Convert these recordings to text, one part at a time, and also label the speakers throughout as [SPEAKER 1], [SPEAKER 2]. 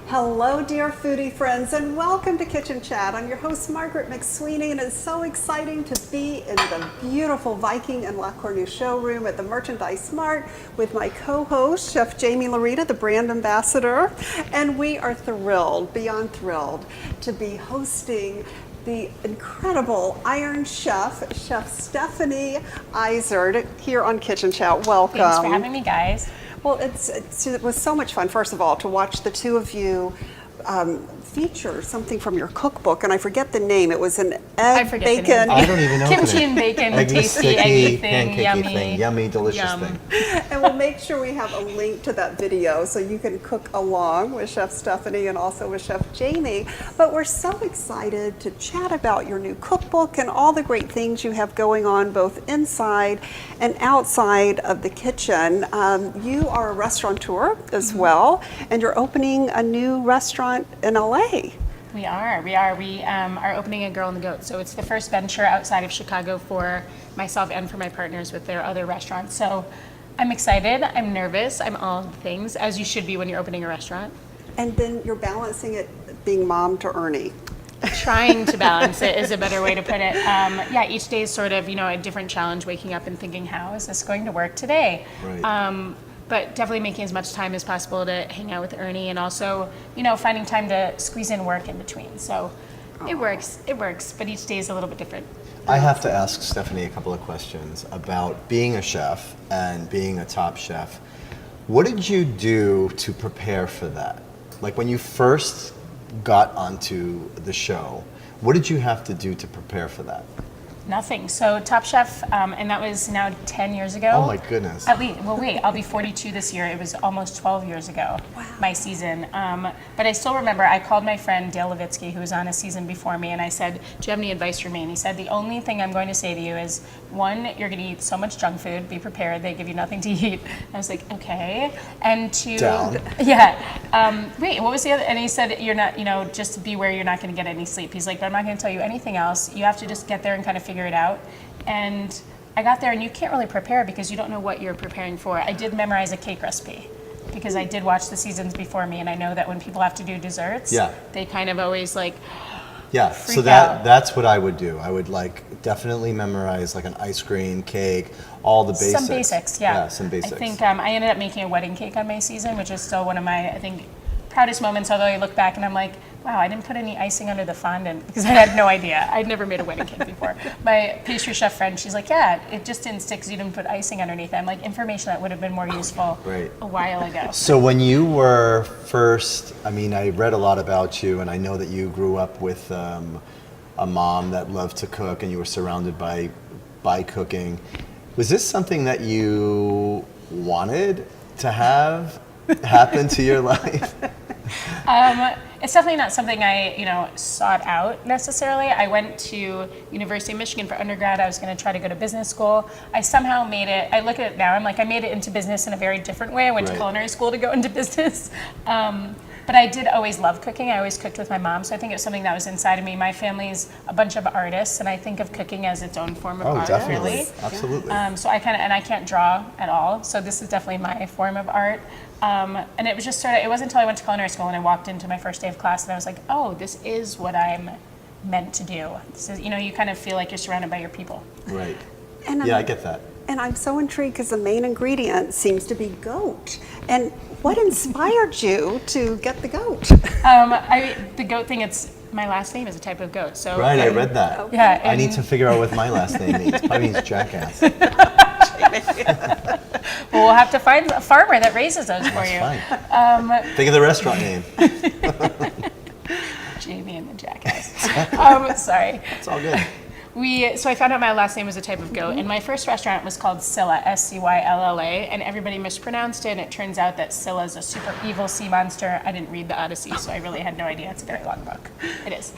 [SPEAKER 1] Hello, dear foodie friends, and welcome to Kitchen Chat. I'm your host, Margaret McSweeney, and it's so exciting to be in the beautiful Viking and La Cornue showroom at the Merchandise Mart with my co-host, Chef Jaime Laurita, the brand ambassador. And we are thrilled, beyond thrilled, to be hosting the incredible Iron Chef, Chef Stephanie Izard, here on Kitchen Chat. Welcome.
[SPEAKER 2] Thanks for having me, guys.
[SPEAKER 1] Well, it was so much fun, first of all, to watch the two of you feature something from your cookbook, and I forget the name. It was an egg, bacon.
[SPEAKER 3] I don't even know.
[SPEAKER 2] Kimchi and bacon, tasty, eggy thing, yummy.
[SPEAKER 3] Yummy, delicious thing.
[SPEAKER 1] And we'll make sure we have a link to that video so you can cook along with Chef Stephanie and also with Chef Jaime. But we're so excited to chat about your new cookbook and all the great things you have going on both inside and outside of the kitchen. You are a restaurateur as well, and you're opening a new restaurant in LA.
[SPEAKER 2] We are opening a Girl and the Goat. So it's the first venture outside of Chicago for myself and for my partners with their other restaurants. So I'm excited, I'm nervous, I'm all the things, as you should be when you're opening a restaurant.
[SPEAKER 1] And then you're balancing it, being mom to Ernie.
[SPEAKER 2] Trying to balance it is a better way to put it. Each day is sort of, a different challenge, waking up and thinking, how is this going to work today?
[SPEAKER 3] Right.
[SPEAKER 2] But definitely making as much time as possible to hang out with Ernie, and also, finding time to squeeze in work in between. So it works, but each day is a little bit different.
[SPEAKER 3] I have to ask Stephanie a couple of questions about being a chef and being a top chef. What did you do to prepare for that? Like when you first got onto the show, what did you have to do to prepare for that?
[SPEAKER 2] Nothing. So Top Chef, and that was now 10 years ago.
[SPEAKER 3] Oh my goodness.
[SPEAKER 2] At least, well wait, I'll be 42 this year. It was almost 12 years ago, my season. But I still remember I called my friend Dale Levitsky, who was on a season before me, and I said, do you have any advice for me? And he said, the only thing I'm going to say to you is, one, you're going to eat so much junk food, be prepared, they give you nothing to eat. And I was like, okay. And two, wait, what was the other? And he said, you're not, just beware you're not going to get any sleep. He's like, but I'm not going to tell you anything else. You have to just get there and kind of figure it out. And I got there, and you can't really prepare because you don't know what you're preparing for. I did memorize a cake recipe because I did watch the seasons before me, and I know that when people have to do desserts, they kind of always freak out.
[SPEAKER 3] That's what I would do. I would definitely memorize an ice cream, cake, all the basics.
[SPEAKER 2] Some basics, yeah.
[SPEAKER 3] Some basics.
[SPEAKER 2] I think I ended up making a wedding cake on my season, which is still one of my, I think, proudest moments, although I look back and I'm like, wow, I didn't put any icing under the fondant because I had no idea. I'd never made a wedding cake before. My pastry chef friend, she's like, yeah, it just didn't stick because you didn't put icing underneath it. I'm like, information that would have been more useful a while ago.
[SPEAKER 3] So when you were first, I read a lot about you, and I know that you grew up with a mom that loved to cook, and you were surrounded by cooking. Was this something that you wanted to have happen to your life?
[SPEAKER 2] It's definitely not something I, sought out necessarily. I went to University of Michigan for undergrad. I was going to try to go to business school. I somehow made it, I look at it now, I'm like, I made it into business in a very different way. I went to culinary school to go into business. But I did always love cooking. I always cooked with my mom, so I think it was something that was inside of me. My family's a bunch of artists, and I think of cooking as its own form of art.
[SPEAKER 3] Oh, definitely.
[SPEAKER 2] Really.
[SPEAKER 3] Absolutely.
[SPEAKER 2] So I can't draw at all, so this is definitely my form of art. And it was just it wasn't until I went to culinary school and I walked into my first day of class and I was like, oh, this is what I'm meant to do. This is, you kind of feel like you're surrounded by your people.
[SPEAKER 3] Right.
[SPEAKER 1] And
[SPEAKER 3] I get that.
[SPEAKER 1] And I'm so intrigued because the main ingredient seems to be goat. And what inspired you to get the goat?
[SPEAKER 2] The goat thing, my last name is a type of goat. So
[SPEAKER 3] I read that.
[SPEAKER 2] Yeah.
[SPEAKER 3] I need to figure out what my last name means. Probably means jackass.
[SPEAKER 2] Well, we'll have to find a farmer that raises those for you.
[SPEAKER 3] Fine. Think of the restaurant name.
[SPEAKER 2] Jamie and the Jackass. Sorry.
[SPEAKER 3] It's all good.
[SPEAKER 2] So I found out my last name was a type of goat, and my first restaurant was called Scylla, Scylla, and everybody mispronounced it, and it turns out that Scylla is a super evil sea monster. I didn't read the Odyssey, so I really had no idea. It's a very long book. It is.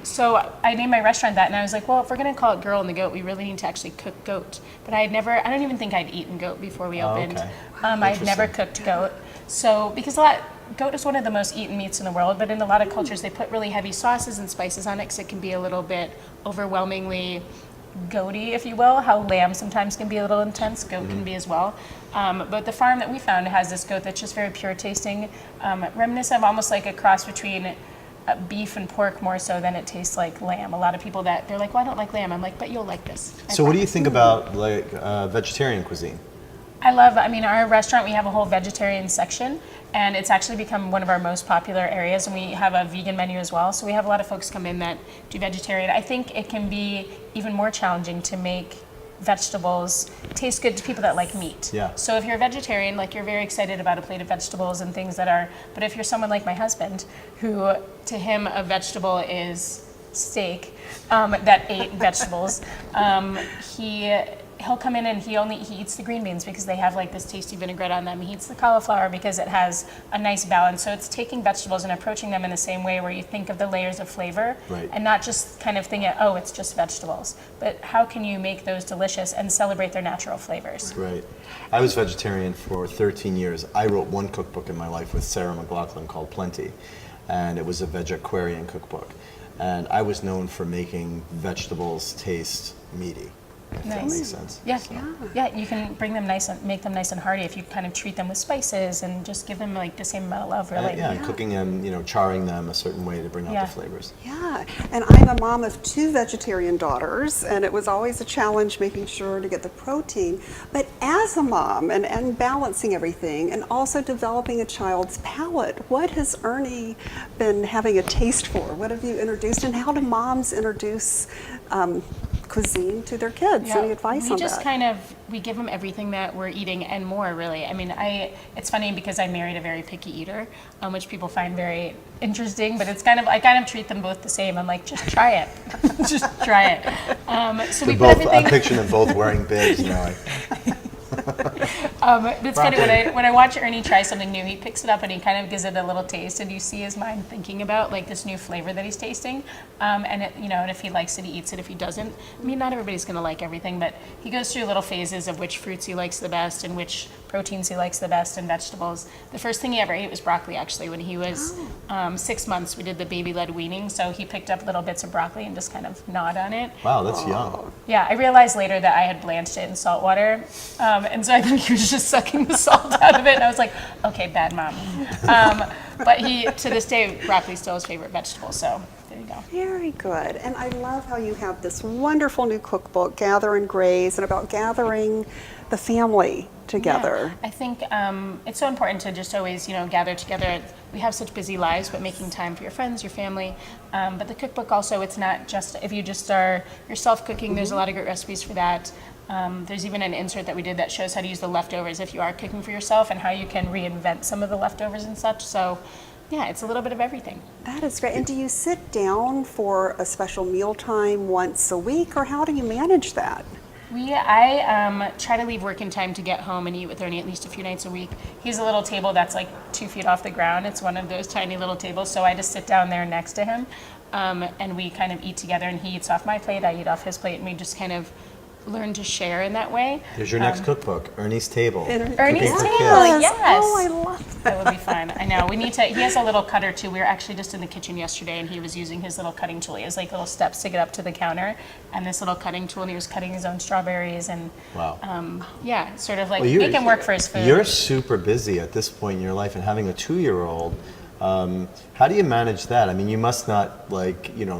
[SPEAKER 2] So I named my restaurant that, and I was like, well, if we're going to call it Girl and the Goat, we really need to actually cook goat. But I don't even think I'd eaten goat before we opened.
[SPEAKER 3] Okay.
[SPEAKER 2] I'd never cooked goat. So, because goat is one of the most eaten meats in the world, but in a lot of cultures they put really heavy sauces and spices on it because it can be a little bit overwhelmingly goaty, if you will, how lamb sometimes can be a little intense, goat can be as well. But the farm that we found has this goat that's just very pure tasting, reminiscent of almost like a cross between beef and pork more so than it tastes like lamb. A lot of people they're like, well, I don't like lamb. I'm like, but you'll like this.
[SPEAKER 3] So what do you think about like vegetarian cuisine?
[SPEAKER 2] I mean, our restaurant, we have a whole vegetarian section, and it's actually become one of our most popular areas, and we have a vegan menu as well. So we have a lot of folks come in that do vegetarian. I think it can be even more challenging to make vegetables taste good to people that like meat.
[SPEAKER 3] Yeah.
[SPEAKER 2] So if you're a vegetarian, like you're very excited about a plate of vegetables and things that are, but if you're someone like my husband, who to him a vegetable is steak, that ate vegetables, he'll come in and he eats the green beans because they have like this tasty vinaigrette on them. He eats the cauliflower because it has a nice balance. So it's taking vegetables and approaching them in the same way where you think of the layers of flavor,
[SPEAKER 3] right,
[SPEAKER 2] and not just kind of thinking, oh, it's just vegetables. But how can you make those delicious and celebrate their natural flavors?
[SPEAKER 3] Right. I was vegetarian for 13 years. I wrote one cookbook in my life with Sarah McLachlan called Plenty, and it was a vegetarian cookbook. And I was known for making vegetables taste meaty. If that makes sense.
[SPEAKER 2] Yeah.
[SPEAKER 3] So.
[SPEAKER 2] Yeah, you can bring them nice and make them nice and hearty if you kind of treat them with spices and just give them like the same amount of love, really.
[SPEAKER 3] And cooking them, charring them a certain way to bring out the flavors.
[SPEAKER 1] Yeah, and I'm a mom of 2 vegetarian daughters, and it was always a challenge making sure to get the protein. But as a mom and balancing everything and also developing a child's palate, what has Ernie been having a taste for? What have you introduced, and how do moms introduce cuisine to their kids? Any advice on that?
[SPEAKER 2] We just we give them everything that we're eating and more, really. I mean, it's funny because I married a very picky eater, which people find very interesting, but it's I kind of treat them both the same. I'm like, just try it. Just try it. So we put everything.
[SPEAKER 3] I'm picturing them both wearing bibs,
[SPEAKER 2] It's funny when I watch Ernie try something new, he picks it up and he kind of gives it a little taste, and you see his mind thinking about like this new flavor that he's tasting, and and if he likes it, he eats it. If he doesn't, I mean, not everybody's going to like everything, but he goes through little phases of which fruits he likes the best and which proteins he likes the best and vegetables. The first thing he ever ate was broccoli, actually. When he was 6 months, we did the baby-led weaning, so he picked up little bits of broccoli and just kind of gnawed on it.
[SPEAKER 3] Wow, that's young.
[SPEAKER 2] Yeah, I realized later that I had blanched it in salt water, and so I think he was just sucking the salt out of it, and I was like, okay, bad mom. But to this day, broccoli is still his favorite vegetable, so there you go.
[SPEAKER 1] Very good. And I love how you have this wonderful new cookbook, Gather and Graze, and about gathering the family together.
[SPEAKER 2] Yeah, I think it's so important to just always, gather together. We have such busy lives, but making time for your friends, your family. But the cookbook also, it's not just, if you just are yourself cooking, there's a lot of great recipes for that. There's even an insert that we did that shows how to use the leftovers if you are cooking for yourself and how you can reinvent some of the leftovers and such. So yeah, it's a little bit of everything.
[SPEAKER 1] That is great. And do you sit down for a special meal time once a week, or how do you manage that?
[SPEAKER 2] I try to leave work in time to get home and eat with Ernie at least a few nights a week. He has a little table that's like 2 feet off the ground. It's one of those tiny little tables, so I just sit down there next to him, and we kind of eat together, and he eats off my plate, I eat off his plate, and we just kind of learn to share in that way.
[SPEAKER 3] Here's your next cookbook, Ernie's Table.
[SPEAKER 2] Ernie's
[SPEAKER 3] Cooking for
[SPEAKER 2] Table,
[SPEAKER 3] Kids.
[SPEAKER 2] yes.
[SPEAKER 1] Oh, I love
[SPEAKER 2] That would be fun. I know. He has a little cutter too. We were actually just in the kitchen yesterday, and he was using his little cutting tool. He has like little steps to get up to the counter, and this little cutting tool, and he was cutting his own strawberries, and
[SPEAKER 3] Wow.
[SPEAKER 2] sort of like make him work for his food.
[SPEAKER 3] You're super busy at this point in your life, and having a 2-year-old. How do you manage that? I mean, you must not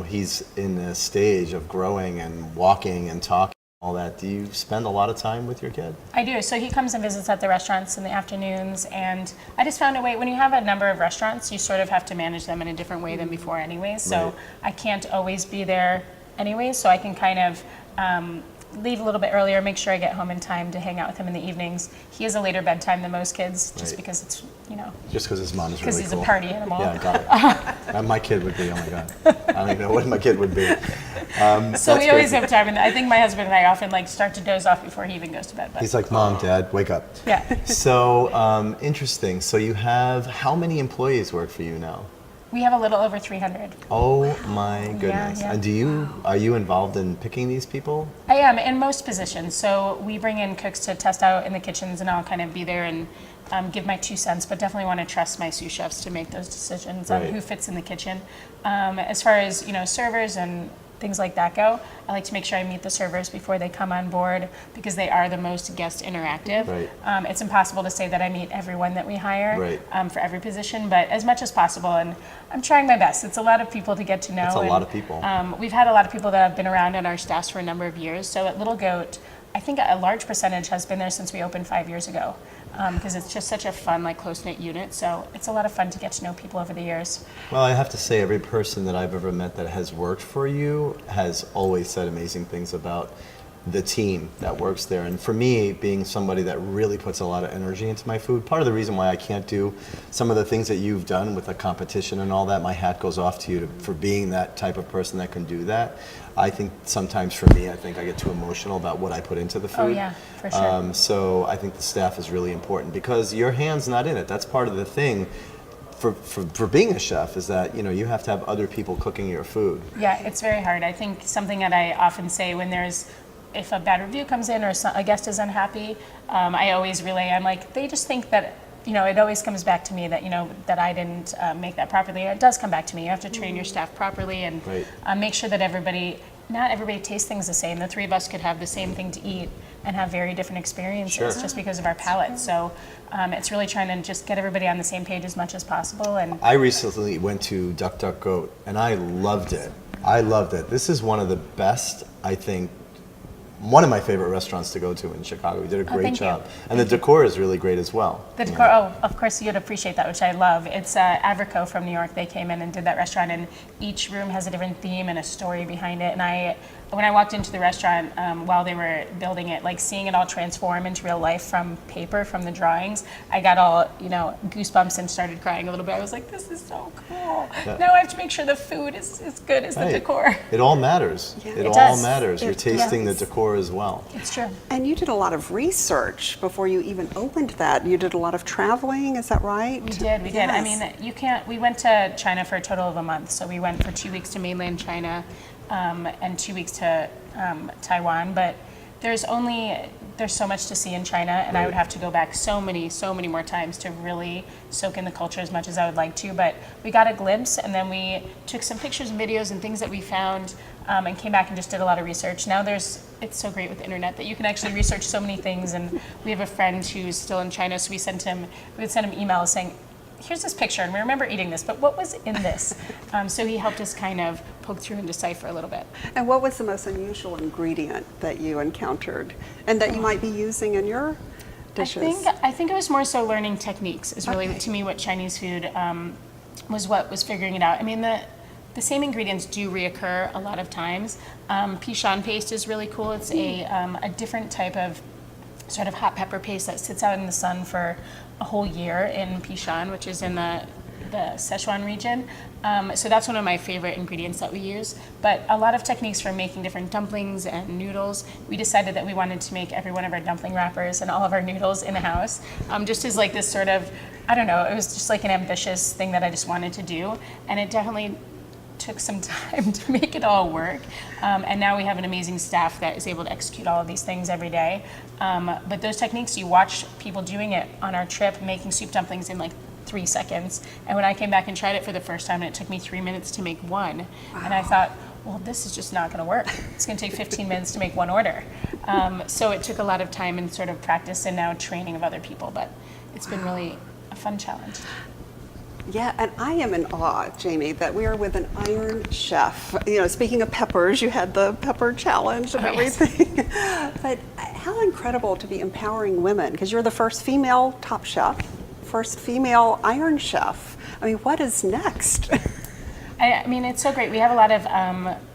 [SPEAKER 3] he's in a stage of growing and walking and talking. All that. Do you spend a lot of time with your kid?
[SPEAKER 2] I do. So he comes and visits at the restaurants in the afternoons, and I just found a way, when you have a number of restaurants, you sort of have to manage them in a different way than before anyways. So
[SPEAKER 3] Right.
[SPEAKER 2] I can't always be there anyways, so I can kind of leave a little bit earlier, make sure I get home in time to hang out with him in the evenings. He has a later bedtime than most kids, just
[SPEAKER 3] Right.
[SPEAKER 2] because it's,
[SPEAKER 3] Just because his mom is
[SPEAKER 2] because
[SPEAKER 3] really
[SPEAKER 2] he's
[SPEAKER 3] cool.
[SPEAKER 2] a party animal.
[SPEAKER 3] Yeah, got it. My kid would be, oh my God. I don't even know what my kid would be.
[SPEAKER 2] So we always have time, and I think my husband and I often start to doze off before he even goes to bed. But
[SPEAKER 3] He's like, Mom, Dad, wake up.
[SPEAKER 2] yeah.
[SPEAKER 3] So interesting. So you have, how many employees work for you now?
[SPEAKER 2] We have a little over 300.
[SPEAKER 3] Oh my goodness.
[SPEAKER 2] yeah.
[SPEAKER 3] And are you involved in picking these people?
[SPEAKER 2] I am in most positions. So we bring in cooks to test out in the kitchens, and I'll kind of be there and give my 2 cents, but definitely want to trust my sous chefs to make those decisions on
[SPEAKER 3] Right.
[SPEAKER 2] who fits in the kitchen. As far as servers and things like that go, I like to make sure I meet the servers before they come on board because they are the most guest interactive.
[SPEAKER 3] Right.
[SPEAKER 2] It's impossible to say that I meet everyone that we hire
[SPEAKER 3] Right.
[SPEAKER 2] for every position, but as much as possible, and I'm trying my best. It's a lot of people to get to know.
[SPEAKER 3] It's a lot of people.
[SPEAKER 2] We've had a lot of people that have been around on our staffs for a number of years. So at Little Goat, I think a large percentage has been there since we opened 5 years ago, because it's just such a fun, like, close-knit unit. So it's a lot of fun to get to know people over the years.
[SPEAKER 3] Well, I have to say, every person that I've ever met that has worked for you has always said amazing things about the team that works there. And for me, being somebody that really puts a lot of energy into my food, part of the reason why I can't do some of the things that you've done with the competition and all that, my hat goes off to you for being that type of person that can do that. I think sometimes for me, I think I get too emotional about what I put into the food.
[SPEAKER 2] Oh yeah, for sure.
[SPEAKER 3] So I think the staff is really important because your hand's not in it. That's part of the thing for being a chef, is that, you know, you have to have other people cooking your food.
[SPEAKER 2] Yeah, it's very hard. I think something that I often say when if a bad review comes in or a guest is unhappy, I always relay, I'm like, they just think that, you know, it always comes back to me that, you know, that I didn't make that properly. It does come back to me. You have to train your staff properly and make sure that not everybody tastes things the same. The three of us could have the same thing to eat and have very different experiences just because of our palates. So it's really trying to just get everybody on the same page as much as possible. And
[SPEAKER 3] I recently went to Duck Duck Goat and I loved it. I loved it. This is one of the best, I think, one of my favorite restaurants to go to in Chicago. You did a great job. And the decor is really great as well.
[SPEAKER 2] The decor, of course you'd appreciate that, which I love. It's Avrico from New York. They came in and did that restaurant, and each room has a different theme and a story behind it. And when I walked into the restaurant while they were building it, like seeing it all transform into real life from paper, from the drawings, I got all, you know, goosebumps and started crying a little bit. I was like, this is so cool.
[SPEAKER 3] Yeah.
[SPEAKER 2] Now I have to make sure the food is as good as the decor.
[SPEAKER 3] It all matters.
[SPEAKER 1] Yeah.
[SPEAKER 3] It
[SPEAKER 2] It
[SPEAKER 3] all
[SPEAKER 2] does.
[SPEAKER 3] matters. You're tasting the decor as well.
[SPEAKER 2] It's true.
[SPEAKER 1] And you did a lot of research before you even opened that. You did a lot of traveling, is that right?
[SPEAKER 2] We did. I mean, we went to China for a total of a month. So we went for 2 weeks to mainland China and 2 weeks to Taiwan. But there's so much to see in China, and I would have to go back so many more times to really soak in the culture as much as I would like to. But we got a glimpse, and then we took some pictures and videos and things that we found, and came back and just did a lot of research. Now it's so great with the internet that you can actually research so many things. And we have a friend who's still in China, so we would send him emails saying, here's this picture, and we remember eating this, but what was in this? So he helped us kind of poke through and decipher a little bit.
[SPEAKER 1] And what was the most unusual ingredient that you encountered and that you might be using in your dishes?
[SPEAKER 2] I think it was more so learning techniques is really, to me, what Chinese food was figuring it out. I mean, the same ingredients do reoccur a lot of times. Pichon paste is really cool. It's a different type of sort of hot pepper paste that sits out in the sun for a whole year in Pichon, which is in the Sichuan region. So that's one of my favorite ingredients that we use. But a lot of techniques for making different dumplings and noodles. We decided that we wanted to make every one of our dumpling wrappers and all of our noodles in the house, just as like this sort of, I don't know, it was just like an ambitious thing that I just wanted to do. And it definitely took some time to make it all work. And now we have an amazing staff that is able to execute all of these things every day. But those techniques, you watch people doing it on our trip, making soup dumplings in like 3 seconds. And when I came back and tried it for the first time, it took me 3 minutes to make one. Wow. And I thought, well, this is just not going to work. It's going to take 15 minutes to make one order. So it took a lot of time and sort of practice and now training of other people. But it's been really a fun challenge.
[SPEAKER 1] Yeah, and I am in awe, Jaime, that we are with an Iron Chef. You know, speaking of peppers, you had the pepper challenge and everything. Yes. But how incredible to be empowering women, because you're the first female top chef, first female Iron Chef. I mean, what is next?
[SPEAKER 2] I mean, it's so great. We have a lot of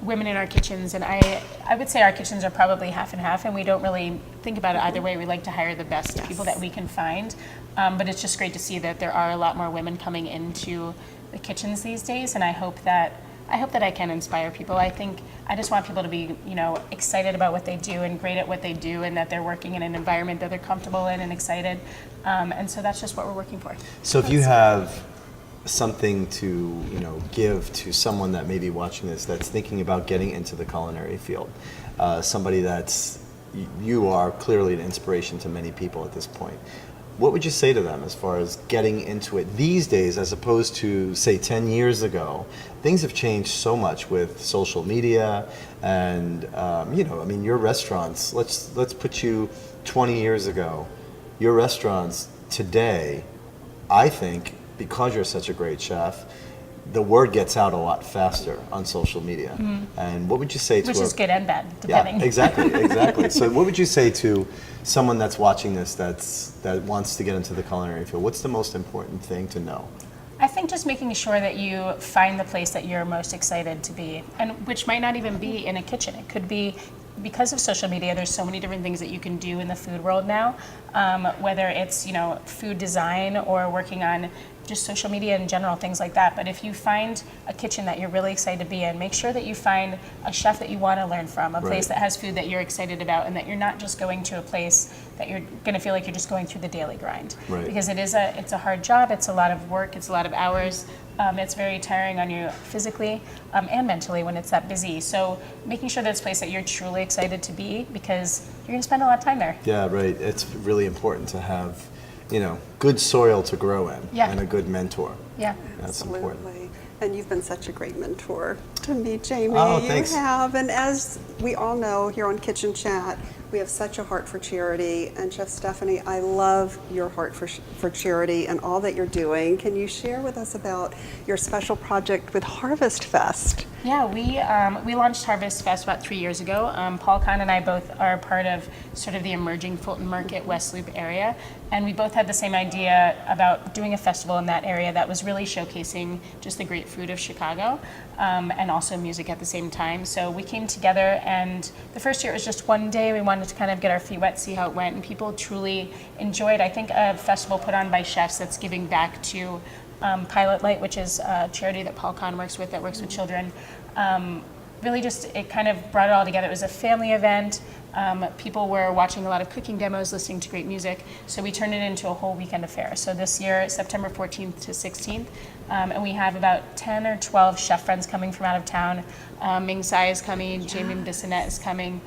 [SPEAKER 2] women in our kitchens, and I would say our kitchens are probably half and half, and we don't really think about it either way. We like to hire the best people that we can find, but it's just great to see that there are a lot more women coming into the kitchens these days, and I hope that I can inspire people. I think I just want people to be, you know, excited about what they do and great at what they do, and that they're working in an environment that they're comfortable in and excited, and so that's just what we're working for.
[SPEAKER 3] So if you have something to, you know, give to someone that may be watching this that's thinking about getting into the culinary field, somebody you are clearly an inspiration to many people at this point. what would you say to them as far as getting into it these days, as opposed to, say, 10 years ago? Things have changed so much with social media, and your restaurants. Let's put you 20 years ago. Your restaurants today, I think, because you're such a great chef, the word gets out a lot faster on social media. And what would you say to
[SPEAKER 2] Which is good and bad, depending.
[SPEAKER 3] Yeah, exactly. So what would you say to someone that's watching this that wants to get into the culinary field? What's the most important thing to know?
[SPEAKER 2] I think just making sure that you find the place that you're most excited to be, and which might not even be in a kitchen. It could be, because of social media, there's so many different things that you can do in the food world now, whether it's food design or working on just social media in general, things like that. But if you find a kitchen that you're really excited to be in, make sure that you find a chef that you want to learn from, a place that has food that you're excited about, and that you're not just going to a place that you're going to feel like you're just going through the daily grind.
[SPEAKER 3] Right.
[SPEAKER 2] Because it's a hard job, it's a lot of work, it's a lot of hours. It's very tiring on you physically and mentally when it's that busy. So making sure that it's a place that you're truly excited to be, because you're going to spend a lot of time there.
[SPEAKER 3] Yeah, right. It's really important to have, good soil to grow in, and a good mentor.
[SPEAKER 2] Yeah,
[SPEAKER 3] that's
[SPEAKER 1] Absolutely.
[SPEAKER 3] important.
[SPEAKER 1] And you've been such a great mentor to me, Jaime.
[SPEAKER 3] Oh, thanks.
[SPEAKER 1] You have. And as we all know here on Kitchen Chat, we have such a heart for charity. And Chef Stephanie, I love your heart for charity and all that you're doing. Can you share with us about your special project with Harvest Fest?
[SPEAKER 2] Yeah, we launched Harvest Fest about 3 years ago. Paul Kahn and I both are part of sort of the emerging Fulton Market West Loop area, and we both had the same idea about doing a festival in that area that was really showcasing just the great food of Chicago, and also music at the same time. So we came together, and the first year it was just one day. We wanted to kind of get our feet wet, see how it went, and people truly enjoyed, I think, a festival put on by chefs that's giving back to Pilot Light, which is a charity that Paul Kahn works with, that works with children. Really just, it kind of brought it all together. It was a family event. People were watching a lot of cooking demos, listening to great music. So we turned it into a whole weekend affair. So this year, September 14th to 16th, and we have about 10 or 12 chef friends coming from out of town. Ming Tsai is coming, Jaime Bissonette is coming.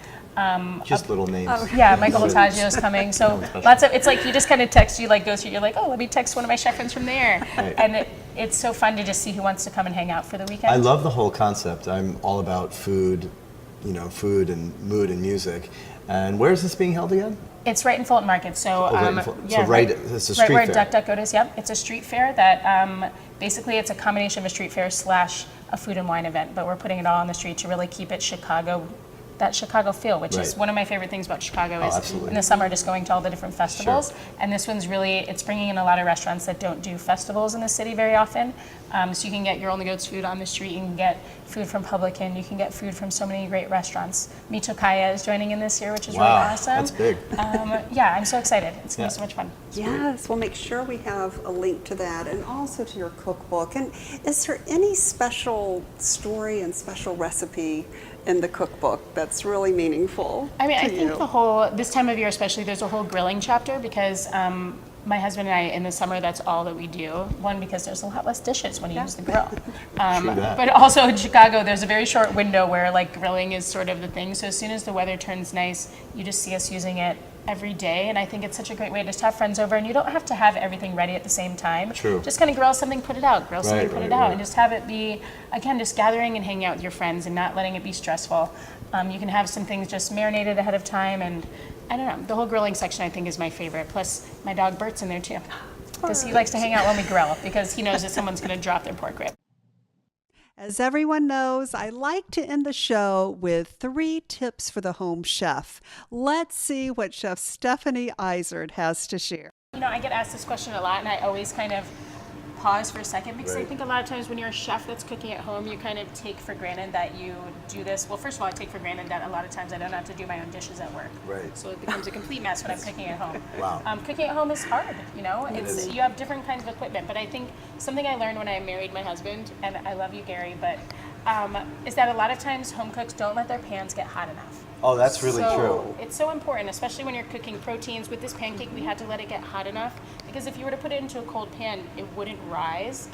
[SPEAKER 3] Just little names.
[SPEAKER 2] Yeah, Michael Otaggio is coming. So lots of, it's like you just kind of text, you like go through, you're like, oh, let me text one of my chef friends from there.
[SPEAKER 3] Right.
[SPEAKER 2] And it's so fun to just see who wants to come and hang out for the weekend.
[SPEAKER 3] I love the whole concept. I'm all about food, food and mood and music. And where is this being held again?
[SPEAKER 2] It's right in Fulton Market. So,
[SPEAKER 3] it's a street
[SPEAKER 2] where
[SPEAKER 3] fair.
[SPEAKER 2] Duck Duck Goat is. Yep, it's a street fair that basically it's a combination of a street fair / a food and wine event. But we're putting it all on the street to really keep it Chicago, that Chicago feel, which is one of my favorite things about Chicago is
[SPEAKER 3] absolutely.
[SPEAKER 2] in the summer just going to all the different festivals.
[SPEAKER 3] Sure.
[SPEAKER 2] And this one's really, it's bringing in a lot of restaurants that don't do festivals in the city very often. So you can get your Only Goats food on the street, you can get food from Publican, you can get food from so many great restaurants. Mito Kaya is joining in this year, which is really awesome.
[SPEAKER 3] That's big.
[SPEAKER 2] Yeah, I'm so excited. It's going to be so much fun.
[SPEAKER 1] Yes, we'll make sure we have a link to that and also to your cookbook. And is there any special story and special recipe in the cookbook that's really meaningful?
[SPEAKER 2] I mean, I
[SPEAKER 1] to
[SPEAKER 2] think
[SPEAKER 1] you?
[SPEAKER 2] this time of year especially, there's a whole grilling chapter because my husband and I, in the summer, that's all that we do. One, because there's a lot less dishes when you use the grill. But also in Chicago, there's a very short window where like grilling is sort of the thing. So as soon as the weather turns nice, you just see us using it every day. And I think it's such a great way to just have friends over, and you don't have to have everything ready at the same time.
[SPEAKER 3] True.
[SPEAKER 2] Just kind of grill something, put it out, grill something, put it out, and just have it be, again, just gathering and hanging out with your friends and not letting it be stressful. You can have some things just marinated ahead of time, and I don't know, the whole grilling section I think is my favorite. Plus my dog Bert's in there too, because he likes to hang out when we grill because he knows that someone's going to drop their pork rib.
[SPEAKER 1] As everyone knows, I like to end the show with 3 tips for the home chef. Let's see what Chef Stephanie Izard has to share.
[SPEAKER 2] I get asked this question a lot, and I always kind of pause for a second because I think a lot of times when you're a chef that's cooking at home, you kind of take for granted that you do this. Well, first of all, I take for granted that a lot of times I don't have to do my own dishes at work.
[SPEAKER 3] Right.
[SPEAKER 2] So it becomes a complete mess when I'm cooking at home.
[SPEAKER 3] Wow.
[SPEAKER 2] Cooking at home is hard, you have different kinds of equipment. But I think something I learned when I married my husband, and I love you, Gary, but is that a lot of times home cooks don't let their pans get hot enough.
[SPEAKER 3] Oh, that's really true.
[SPEAKER 2] It's so important, especially when you're cooking proteins. With this pancake, we had to let it get hot enough because if you were to put it into a cold pan, it wouldn't rise.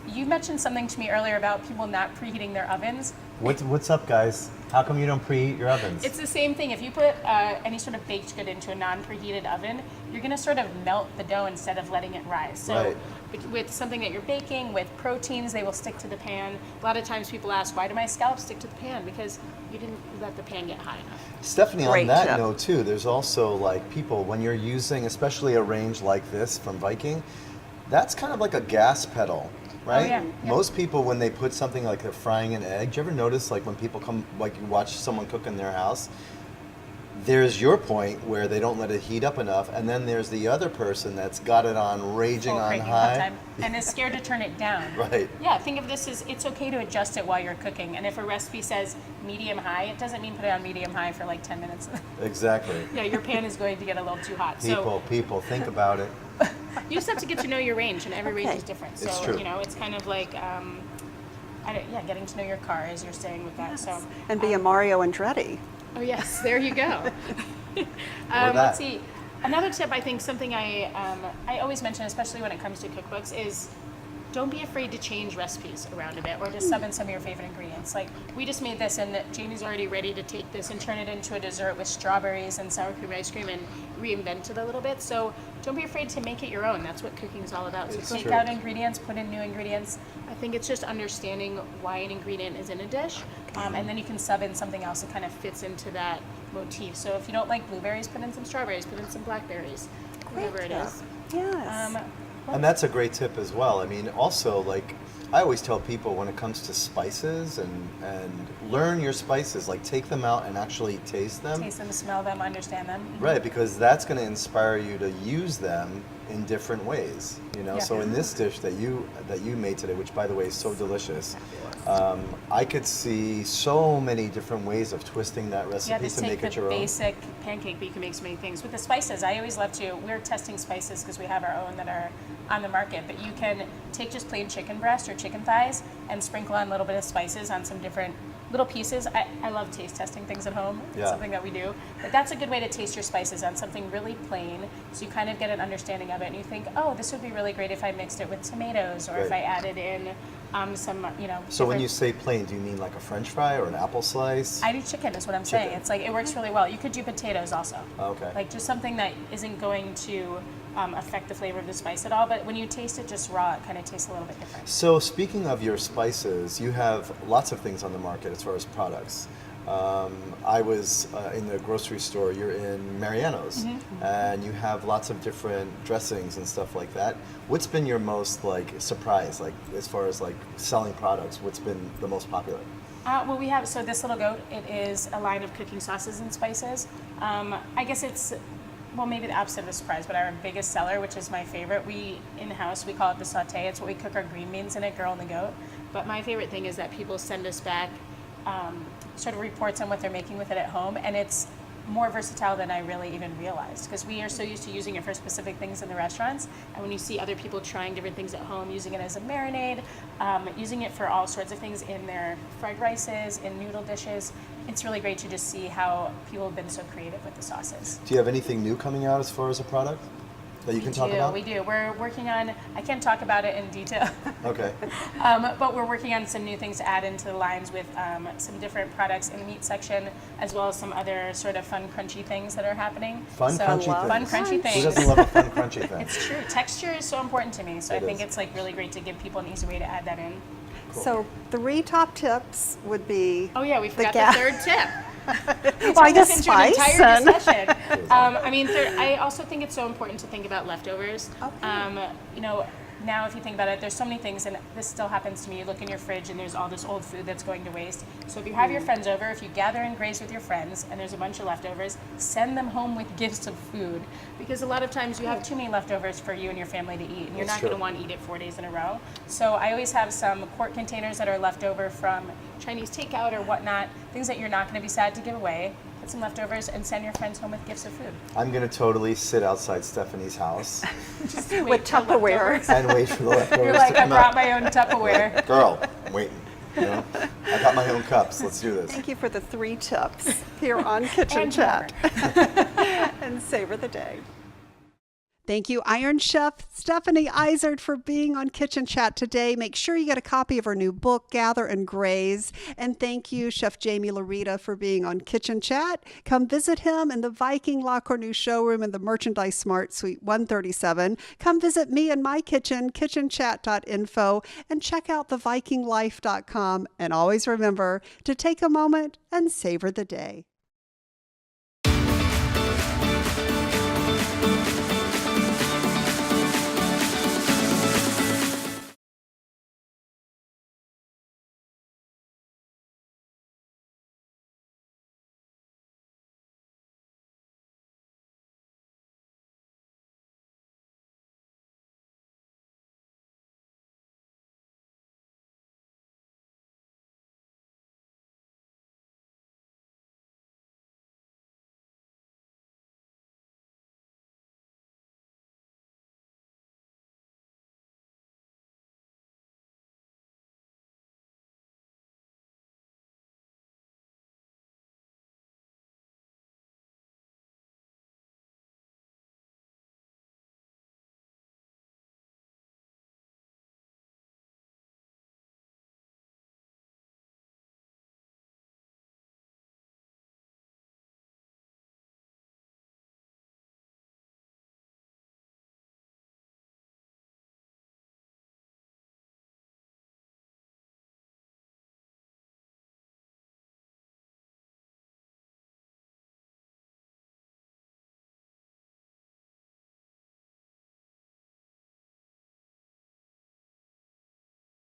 [SPEAKER 2] You mentioned something to me earlier about people not preheating their ovens.
[SPEAKER 3] What's up, guys? How come you don't preheat your ovens?
[SPEAKER 2] It's the same thing. If you put any sort of baked good into a non-preheated oven, you're going to sort of melt the dough instead of letting it rise. So
[SPEAKER 3] Right.
[SPEAKER 2] with something that you're baking, with proteins, they will stick to the pan. A lot of times people ask, why do my scallops stick to the pan? Because you didn't let the pan get high enough.
[SPEAKER 3] Stephanie,
[SPEAKER 1] Great
[SPEAKER 3] on that
[SPEAKER 1] tip.
[SPEAKER 3] note too, there's also like people, when you're using especially a range like this from Viking, that's kind of like a gas pedal, right?
[SPEAKER 2] yeah, yeah.
[SPEAKER 3] Most people, when they put something like they're frying an egg, do you ever notice like when people come, like you watch someone cook in their house, there's your point where they don't let it heat up enough, and then there's the other person that's got it on raging
[SPEAKER 2] Full
[SPEAKER 3] on
[SPEAKER 2] cranking all
[SPEAKER 3] high.
[SPEAKER 2] the time, and is scared to turn it down.
[SPEAKER 3] Right.
[SPEAKER 2] Yeah, think of this as it's okay to adjust it while you're cooking. And if a recipe says medium high, it doesn't mean put it on medium high for like 10 minutes.
[SPEAKER 3] Exactly.
[SPEAKER 2] Yeah, your pan is going to get a little too hot.
[SPEAKER 3] People, think about it.
[SPEAKER 2] You just have to get to know your range, and every range
[SPEAKER 1] Okay.
[SPEAKER 2] is different. So
[SPEAKER 3] It's true.
[SPEAKER 2] it's kind of like getting to know your car as you're saying with that. So
[SPEAKER 1] And be a Mario Andretti.
[SPEAKER 2] oh yes, there you go.
[SPEAKER 3] that.
[SPEAKER 2] Let's see. Another tip, I think, something I always mention, especially when it comes to cookbooks, is don't be afraid to change recipes around a bit or to sub in some of your favorite ingredients. Like we just made this, and Jamie's already ready to take this and turn it into a dessert with strawberries and sour cream ice cream and reinvent it a little bit. So don't be afraid to make it your own. That's what cooking is all about. So
[SPEAKER 3] It's
[SPEAKER 2] take
[SPEAKER 3] true.
[SPEAKER 2] out ingredients, put in new ingredients. I think it's just understanding why an ingredient is in a dish, and then you can sub in something else that kind of fits into that motif. So if you don't like blueberries, put in some strawberries, put in some blackberries, whatever it is.
[SPEAKER 1] Yes.
[SPEAKER 3] And that's a great tip as well. I mean, also, like, I always tell people when it comes to spices and learn your spices, like take them out and actually taste them.
[SPEAKER 2] Taste them, smell them, understand them.
[SPEAKER 3] Right, because that's going to inspire you to use them in different ways.
[SPEAKER 2] Yeah.
[SPEAKER 3] So in this dish that you made today, which by the way is so delicious, I could see so many different ways of twisting that
[SPEAKER 2] You have
[SPEAKER 3] recipe
[SPEAKER 2] to
[SPEAKER 3] to
[SPEAKER 2] take
[SPEAKER 3] make
[SPEAKER 2] the
[SPEAKER 3] it your own.
[SPEAKER 2] basic pancake, but you can make so many things. With the spices, I always love to, we're testing spices because we have our own that are on the market, but you can take just plain chicken breast or chicken thighs and sprinkle on a little bit of spices on some different little pieces. I love taste testing things at home. It's
[SPEAKER 3] Yeah.
[SPEAKER 2] something that we do. But that's a good way to taste your spices on something really plain, so you kind of get an understanding of it, and you think, oh, this would be really great if I mixed it with tomatoes, or if I
[SPEAKER 3] Right.
[SPEAKER 2] added in some,
[SPEAKER 3] So when
[SPEAKER 2] different-
[SPEAKER 3] you say plain, do you mean like a French fry or an apple slice?
[SPEAKER 2] I do chicken is what I'm saying.
[SPEAKER 3] Chicken.
[SPEAKER 2] It's like it works really well. You could do potatoes also.
[SPEAKER 3] Okay.
[SPEAKER 2] Like just something that isn't going to affect the flavor of the spice at all, but when you taste it just raw, it kind of tastes a little bit different.
[SPEAKER 3] So speaking of your spices, you have lots of things on the market as far as products. I was in the grocery store. You're in Mariano's, and you have lots of different dressings and stuff like that. What's been your most like surprise, like as far as like selling products? What's been the most popular?
[SPEAKER 2] Well, we have, so this little goat, it is a line of cooking sauces and spices. I guess it's, well, maybe the opposite of a surprise, but our biggest seller, which is my favorite, in-house, we call it the saute. It's what we cook our green beans in it, Girl and the Goat. But my favorite thing is that people send us back sort of reports on what they're making with it at home, and it's more versatile than I really even realized, because we are so used to using it for specific things in the restaurants, and when you see other people trying different things at home, using it as a marinade, using it for all sorts of things in their fried rices, in noodle dishes, it's really great to just see how people have been so creative with the sauces.
[SPEAKER 3] Do you have anything new coming out as far as a product that you can talk about?
[SPEAKER 2] We do. We're working on, I can't talk about it in detail,
[SPEAKER 3] Okay.
[SPEAKER 2] but we're working on some new things to add into the lines with some different products in the meat section, as well as some other sort of fun, crunchy things that are happening.
[SPEAKER 3] Fun, crunchy things.
[SPEAKER 2] Fun, crunchy
[SPEAKER 3] Who
[SPEAKER 2] things.
[SPEAKER 3] doesn't love a fun, crunchy thing?
[SPEAKER 2] It's true. Texture is so important to me, so
[SPEAKER 3] It
[SPEAKER 2] I think
[SPEAKER 3] is.
[SPEAKER 2] it's like really great to give people an easy way to add that in.
[SPEAKER 3] Cool.
[SPEAKER 1] So 3 top tips would be.
[SPEAKER 2] Oh yeah, we forgot
[SPEAKER 1] ga-
[SPEAKER 2] the third tip.
[SPEAKER 1] Well, I guess
[SPEAKER 2] Into an
[SPEAKER 1] spice
[SPEAKER 2] entire
[SPEAKER 1] and.
[SPEAKER 2] discussion. I also think it's so important to think about leftovers.
[SPEAKER 1] Okay.
[SPEAKER 2] Now if you think about it, there's so many things, and this still happens to me. You look in your fridge and there's all this old food that's going to waste. So if you have your friends over, if you gather and graze with your friends and there's a bunch of leftovers, send them home with gifts of food. Because a lot of times you have too many leftovers for you and your family to eat, and you're
[SPEAKER 3] That's
[SPEAKER 2] not going to
[SPEAKER 3] true.
[SPEAKER 2] want to eat it 4 days in a row. So I always have some quart containers that are left over from Chinese takeout or whatnot, things that you're not going to be sad to give away. Put some leftovers and send your friends home with gifts of food.
[SPEAKER 3] I'm going to totally sit outside Stephanie's house
[SPEAKER 2] Just
[SPEAKER 1] With
[SPEAKER 2] wait for
[SPEAKER 1] Tupperware.
[SPEAKER 2] leftovers.
[SPEAKER 3] and wait for the leftovers
[SPEAKER 2] You're like,
[SPEAKER 3] to
[SPEAKER 2] I
[SPEAKER 3] come
[SPEAKER 2] brought
[SPEAKER 3] out.
[SPEAKER 2] my own Tupperware.
[SPEAKER 3] Girl, I'm waiting. You know? I got my own cups. Let's do this.
[SPEAKER 1] Thank you for the 3 tips here on Kitchen
[SPEAKER 2] And
[SPEAKER 1] Chat. And savor the day. Thank you, Iron Chef Stephanie Izard, for being on Kitchen Chat today. Make sure you get a copy of her new book, Gather and Graze. And thank you, Chef Jaime Laurita, for being on Kitchen Chat. Come visit him in the Viking La Cornue showroom in the Merchandise Smart Suite 137. Come visit me in my kitchen, kitchenchat.info, and check out thevikinglife.com. And always remember to take a moment and savor the day.